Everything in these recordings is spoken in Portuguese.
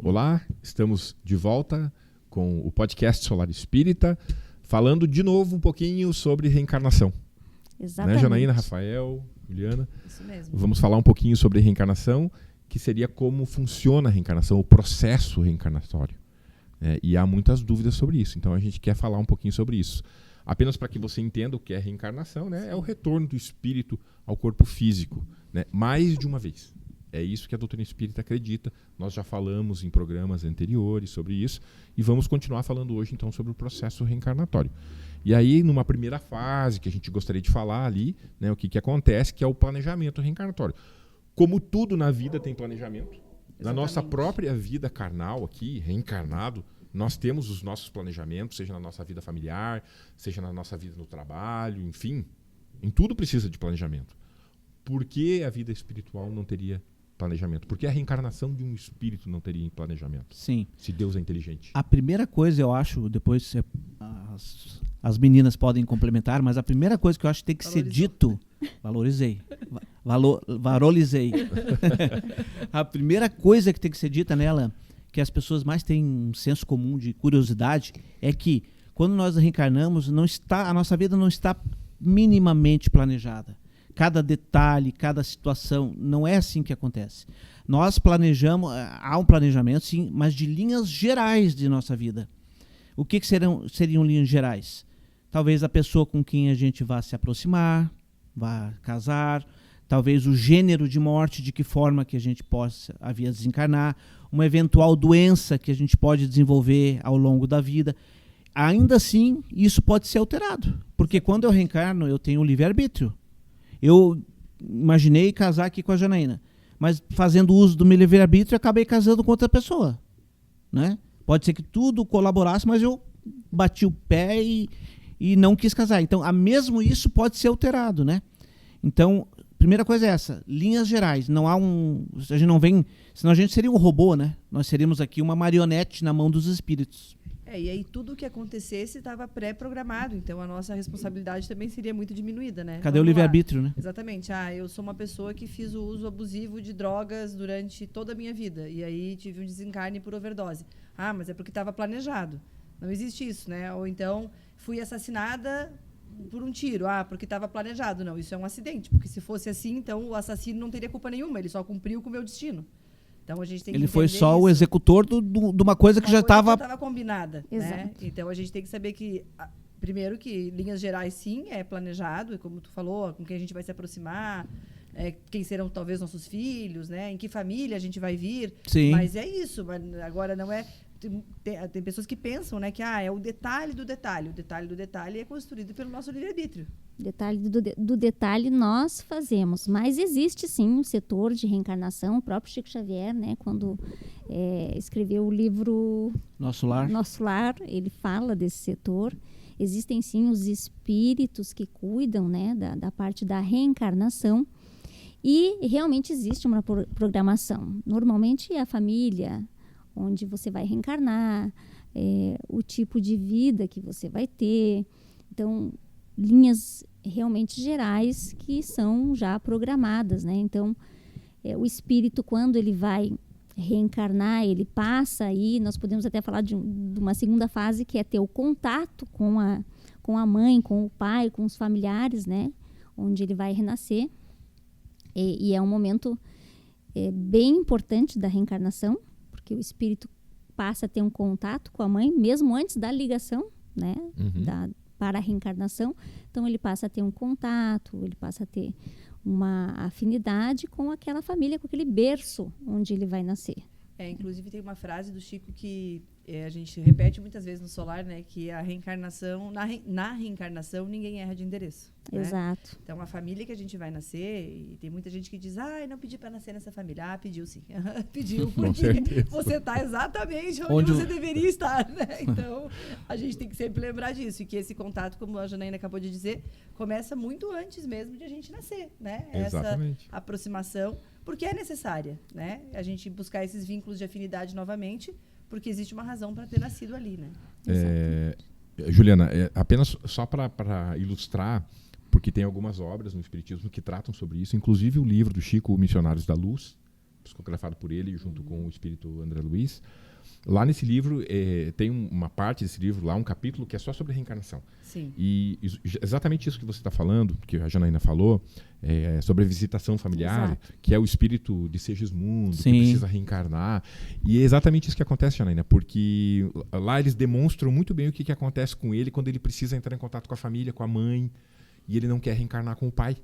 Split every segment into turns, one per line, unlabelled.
Olá, estamos de volta com o podcast Solar Espírita, falando de novo um pouquinho sobre reencarnação.
Exatamente.
Né, Janaína, Rafael, Juliana?
Isso mesmo.
Vamos falar um pouquinho sobre reencarnação, que seria como funciona a reencarnação, o processo reencarnatório. E há muitas dúvidas sobre isso, então a gente quer falar um pouquinho sobre isso. Apenas para que você entenda o que é reencarnação, né? É o retorno do espírito ao corpo físico, né? Mais de uma vez. É isso que a doutrina espírita acredita. Nós já falamos em programas anteriores sobre isso e vamos continuar falando hoje então sobre o processo reencarnatório. E aí, numa primeira fase que a gente gostaria de falar ali, né, o que acontece, que é o planejamento reencarnatório. Como tudo na vida tem planejamento,
Exatamente.
na nossa própria vida carnal aqui, reencarnado, nós temos os nossos planejamentos, seja na nossa vida familiar, seja na nossa vida no trabalho, enfim, em tudo precisa de planejamento. Por que a vida espiritual não teria planejamento? Por que a reencarnação de um espírito não teria planejamento?
Sim.
Se Deus é inteligente.
A primeira coisa, eu acho, depois as meninas podem complementar, mas a primeira coisa que eu acho que tem que ser dito... Valorizei. Valorizei. A primeira coisa que tem que ser dita nela, que as pessoas mais têm um senso comum de curiosidade, é que quando nós reencarnamos, a nossa vida não está minimamente planejada. Cada detalhe, cada situação, não é assim que acontece. Nós planejamos, há um planejamento sim, mas de linhas gerais de nossa vida. O que seriam linhas gerais? Talvez a pessoa com quem a gente vá se aproximar, vá casar, talvez o gênero de morte, de que forma que a gente possa vir a desencarnar, uma eventual doença que a gente pode desenvolver ao longo da vida. Ainda assim, isso pode ser alterado, porque quando eu reencarno, eu tenho o livre-arbítrio. Eu imaginei casar aqui com a Janaína, mas fazendo uso do meu livre-arbítrio, acabei casando com outra pessoa, né? Pode ser que tudo colaborasse, mas eu bati o pé e não quis casar. Então, mesmo isso pode ser alterado, né? Então, primeira coisa é essa, linhas gerais. Não há a gente não vem, senão a gente seria um robô, né? Nós seríamos aqui uma marionete na mão dos espíritos.
E aí tudo o que acontecesse estava pré-programado, então a nossa responsabilidade também seria muito diminuída, né?
Cadê o livre-arbítrio, né?
Exatamente. Eu sou uma pessoa que fiz o uso abusivo de drogas durante toda a minha vida, e aí tive um desencarne por overdose. Mas é porque estava planejado. Não existe isso, né? Ou então, fui assassinada por um tiro. Porque estava planejado. Não, isso é um acidente, porque se fosse assim, então o assassino não teria culpa nenhuma, ele só cumpriu com o meu destino. Então, a gente tem que
ele foi só
isso.
o executor de uma coisa que já estava
combinada. Né? Então, a gente tem que saber que, primeiro, que linhas gerais, sim, é planejado, é como tu falou, com quem a gente vai se aproximar, quem serão talvez nossos filhos, né? Em que família a gente vai vir.
Sim.
Mas é isso. Agora, não é... Tem pessoas que pensam, né, que é o detalhe do detalhe. O detalhe do detalhe é construído pelo nosso livre-arbítrio.
Detalhe do detalhe nós fazemos, mas existe sim um setor de reencarnação. O próprio Chico Xavier, né, quando escreveu o livro
Nosso Lar,
ele fala desse setor. Existem sim os espíritos que cuidam, né, da parte da reencarnação, e realmente existe uma programação. Normalmente é a família onde você vai reencarnar, o tipo de vida que você vai ter. Então, linhas realmente gerais que são já programadas, né? Então, o espírito, quando ele vai reencarnar, ele passa aí, nós podemos até falar de uma segunda fase, que é ter o contato com a mãe, com o pai, com os familiares, né? Onde ele vai renascer. E é um momento bem importante da reencarnação, porque o espírito passa a ter um contato com a mãe, mesmo antes da ligação, né? Para a reencarnação. Então, ele passa a ter um contato, ele passa a ter uma afinidade com aquela família, com aquele berço onde ele vai nascer.
Inclusive, tem uma frase do Chico que a gente repete muitas vezes no Solar, né? Que a reencarnação, na reencarnação, ninguém erra de endereço. Né?
Exato.
Então, a família que a gente vai nascer, e tem muita gente que diz, não pedi para nascer nessa família. Pediu sim. Pediu, porque você está exatamente onde você deveria estar, né? Então, a gente tem que sempre lembrar disso. E que esse contato, como a Janaína acabou de dizer, começa muito antes mesmo de a gente nascer, né?
Exatamente.
Essa aproximação, porque é necessária, né? A gente buscar esses vínculos de afinidade novamente, porque existe uma razão para ter nascido ali, né?
Juliana, apenas só para ilustrar, porque tem algumas obras no Espiritismo que tratam sobre isso, inclusive o livro do Chico, Missionários da Luz, psicografado por ele junto com o espírito André Luiz. Lá nesse livro, tem uma parte desse livro, lá um capítulo que é só sobre reencarnação.
Sim.
E exatamente isso que você está falando, que a Janaína falou, sobre a visitação familiar,
Exato.
que é o espírito de Segismundo,
Sim.
que precisa reencarnar. E é exatamente isso que acontece, Janaína, porque lá eles demonstram muito bem o que acontece com ele quando ele precisa entrar em contato com a família, com a mãe, e ele não quer reencarnar com o pai,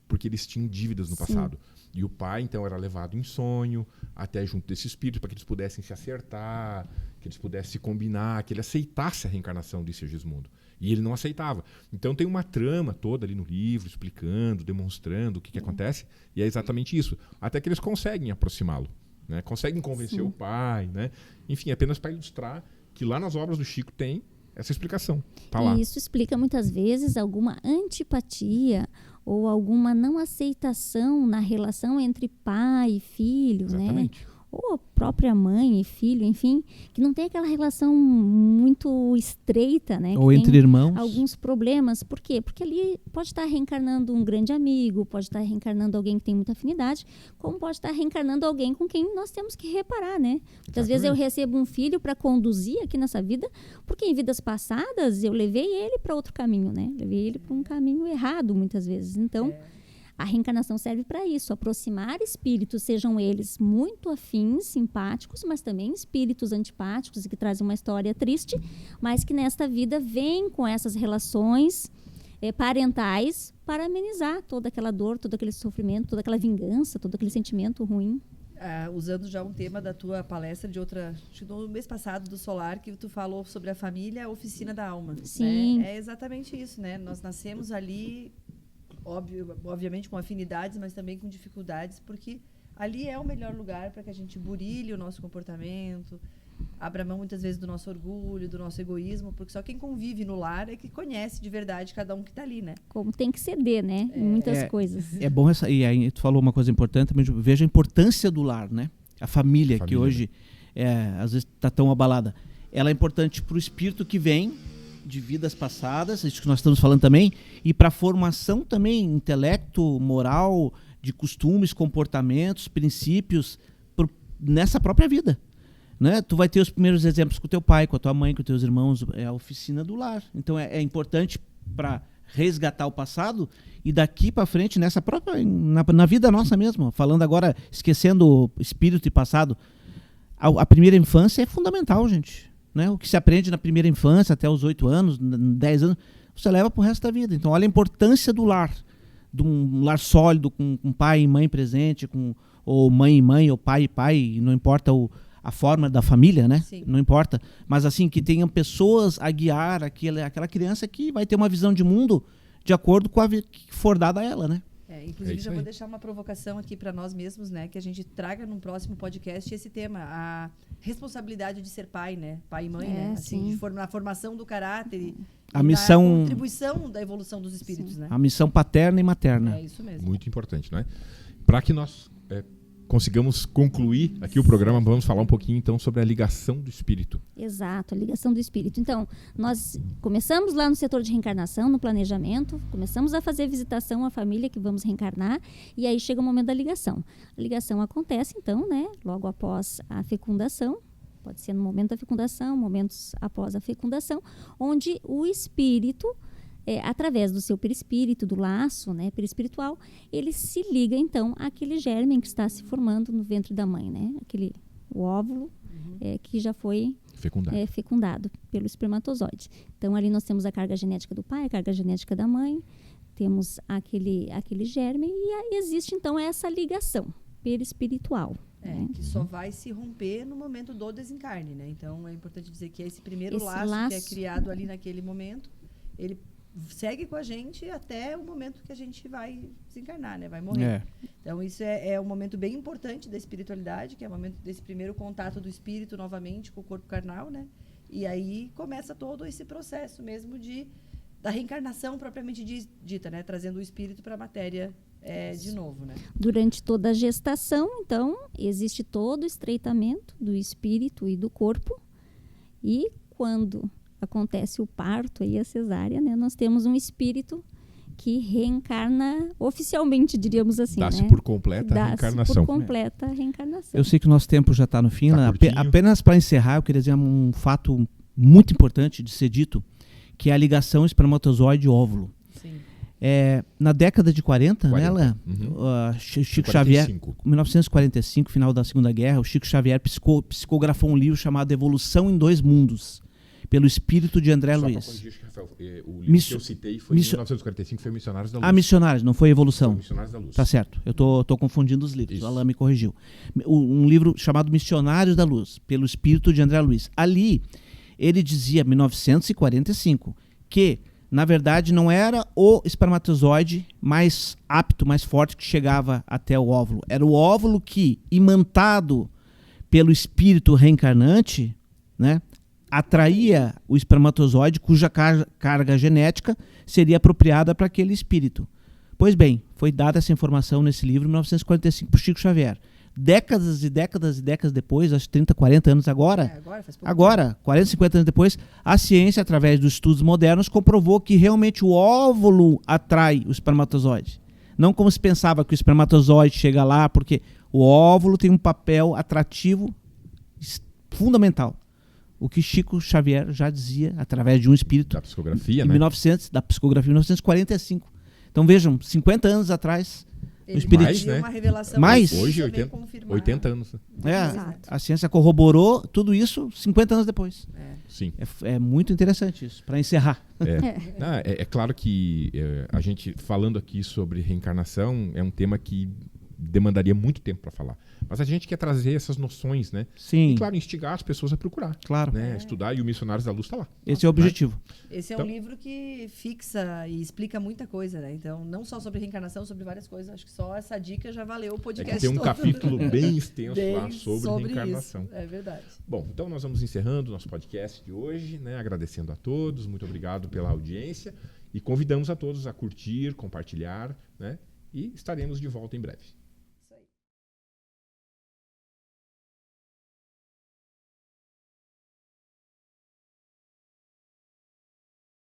porque eles tinham dívidas no passado. E o pai, então, era levado em sonho até junto desse espírito para que eles pudessem se acertar, que eles pudessem se combinar, que ele aceitasse a reencarnação de Segismundo. E ele não aceitava. Então tem uma trama toda ali no livro, explicando, demonstrando o que acontece, e é exatamente isso. Até que eles conseguem aproximá-lo, né? Conseguem convencer o pai, né? Enfim, apenas para ilustrar que lá nas obras do Chico tem essa explicação. Tá lá.
E isso explica muitas vezes alguma antipatia ou alguma não aceitação na relação entre pai e filho, né?
Exatamente.
Ou a própria mãe e filho, enfim, que não tem aquela relação muito estreita, né?
Ou
que
entre
tem
irmãos.
alguns problemas. Por quê? Porque ali pode estar reencarnando um grande amigo, pode estar reencarnando alguém que tem muita afinidade, como pode estar reencarnando alguém com quem nós temos que reparar, né? Muitas vezes eu recebo um filho para conduzir aqui nessa vida, porque em vidas passadas eu levei ele para outro caminho, né? Levei ele para um caminho errado muitas vezes. Então, a reencarnação serve para isso, aproximar espíritos, sejam eles muito afins, simpáticos, mas também espíritos antipáticos e que trazem uma história triste, mas que nesta vida vêm com essas relações parentais para amenizar toda aquela dor, todo aquele sofrimento, toda aquela vingança, todo aquele sentimento ruim.
Usando já um tema da tua palestra de outra, acho que no mês passado do Solar, que tu falou sobre a família, a oficina da alma.
Sim.
Né? É exatamente isso, né? Nós nascemos ali, obviamente com afinidades, mas também com dificuldades, porque ali é o melhor lugar para que a gente burilhe o nosso comportamento, abra mão muitas vezes do nosso orgulho, do nosso egoísmo, porque só quem convive no lar é que conhece de verdade cada um que está ali, né?
Como tem que ceder, né? Em muitas coisas.
É bom e aí tu falou uma coisa importante, mas veja a importância do lar, né? A família, que hoje às vezes está tão abalada. Ela é importante para o espírito que vem de vidas passadas, isso que nós estamos falando também, e para a formação também, intelecto, moral, de costumes, comportamentos, princípios, nessa própria vida. Né? Tu vai ter os primeiros exemplos com o teu pai, com a tua mãe, com os teus irmãos, é a oficina do lar. Então é importante para resgatar o passado e daqui para frente, nessa própria, na vida nossa mesmo, falando agora, esquecendo espírito e passado, a primeira infância é fundamental, gente. Né? O que se aprende na primeira infância, até os 8 anos, 10 anos, você leva para o resto da vida. Então, olha a importância do lar, de um lar sólido, com pai e mãe presente, ou mãe e mãe, ou pai e pai, não importa a forma da família, né?
Sim.
Não importa. Mas assim, que tenham pessoas a guiar aquela criança que vai ter uma visão de mundo de acordo com a que for dada a ela, né?
Inclusive, já vou deixar uma provocação aqui para nós mesmos, né? Que a gente traga num próximo podcast esse tema, a responsabilidade de ser pai, né? Pai e mãe, né? Assim, na formação do caráter e na contribuição da evolução dos espíritos, né?
A missão paterna e materna.
É isso mesmo.
Muito importante, né? Para que nós consigamos concluir aqui o programa, vamos falar um pouquinho então sobre a ligação do espírito.
Exato, a ligação do espírito. Então, nós começamos lá no setor de reencarnação, no planejamento, começamos a fazer visitação à família que vamos reencarnar, e aí chega o momento da ligação. A ligação acontece, então, né, logo após a fecundação, pode ser no momento da fecundação, momentos após a fecundação, onde o espírito, através do seu perispírito, do laço, né, perispiritual, ele se liga, então, àquele germe que está se formando no ventre da mãe, né, o óvulo, que já foi fecundado pelo espermatozoide. Então, ali nós temos a carga genética do pai, a carga genética da mãe, temos aquele germe, e aí existe, então, essa ligação perispiritual. Né?
Que só vai se romper no momento do desencarne, né? Então, é importante dizer que esse primeiro laço que é criado ali naquele momento, ele segue com a gente até o momento que a gente vai desencarnar, né? Vai morrer. Então, isso é um momento bem importante da espiritualidade, que é o momento desse primeiro contato do espírito novamente com o corpo carnal, né? E aí começa todo esse processo mesmo da reencarnação propriamente dita, né? Trazendo o espírito para a matéria de novo, né?
Durante toda a gestação, então, existe todo o estreitamento do espírito e do corpo, e quando acontece o parto e a cesárea, né, nós temos um espírito que reencarna oficialmente, diríamos assim.
Dá-se
né?
por completa a
Dá-se
reencarnação.
por completa a reencarnação.
Eu sei que o nosso tempo já está no fim.
Tá
né?
curtinho.
Apenas para encerrar, eu queria dizer um fato muito importante de ser dito, que é a ligação espermatozoide-óvulo.
Sim.
Na década de 40,
40.
né, Léa,
Uhum.
Chico
45.
Xavier, 1945, final da Segunda Guerra, o Chico Xavier psicografou um livro chamado Evolução em Dois Mundos, pelo espírito de André
Só pra
Luiz.
corrigir, Rafael, o livro que eu citei foi em 1945, foi Missionários da Luz.
Missionários, não foi Evolução.
Foi Missionários da Luz.
Tá certo, eu tô confundindo os livros,
Isso.
o Alain me corrigiu. Um livro chamado Missionários da Luz, pelo espírito de André Luiz. Ali, ele dizia, 1945, que, na verdade, não era o espermatozoide mais apto, mais forte que chegava até o óvulo. Era o óvulo que, imantado pelo espírito reencarnante, né, atraía o espermatozoide cuja carga genética seria apropriada para aquele espírito. Pois bem, foi dada essa informação nesse livro em 1945 por Chico Xavier. Décadas e décadas e décadas depois, acho que 30, 40 anos agora,
Faz pouco
agora, 40, 50 anos depois, a ciência, através dos estudos modernos, comprovou que realmente o óvulo atrai o espermatozoide. Não como se pensava que o espermatozoide chega lá, porque o óvulo tem um papel atrativo fundamental. O que Chico Xavier já dizia, através de um espírito,
Da psicografia,
em
né?
da psicografia, em 1945. Então vejam, 50 anos atrás,
Ele
espírito-
Mais,
dizia
né?
uma revelação
Mais?
que a
Hoje,
ciência veio
80,
confirmar.
80 anos. Né?
Exato.
a ciência corroborou tudo isso 50 anos depois.
Sim.
É muito interessante isso, para encerrar.
É claro que a gente falando aqui sobre reencarnação é um tema que demandaria muito tempo para falar. Mas a gente quer trazer essas noções, né?
Sim,
E, claro, instigar as pessoas a procurar,
claro.
né? Estudar, e o Missionários da Luz está lá.
Esse é o objetivo.
Esse é
Então-
um livro que fixa e explica muita coisa, né? Então, não só sobre reencarnação, sobre várias coisas. Acho que só essa dica já valeu o
É
podcast
que tem um
todo.
capítulo bem extenso
Bem
lá sobre reencarnação.
Isso. É verdade.
Bom, então nós vamos encerrando o nosso podcast de hoje, né? Agradecendo a todos, muito obrigado pela audiência e convidamos a todos a curtir, compartilhar, né? E estaremos de volta em breve.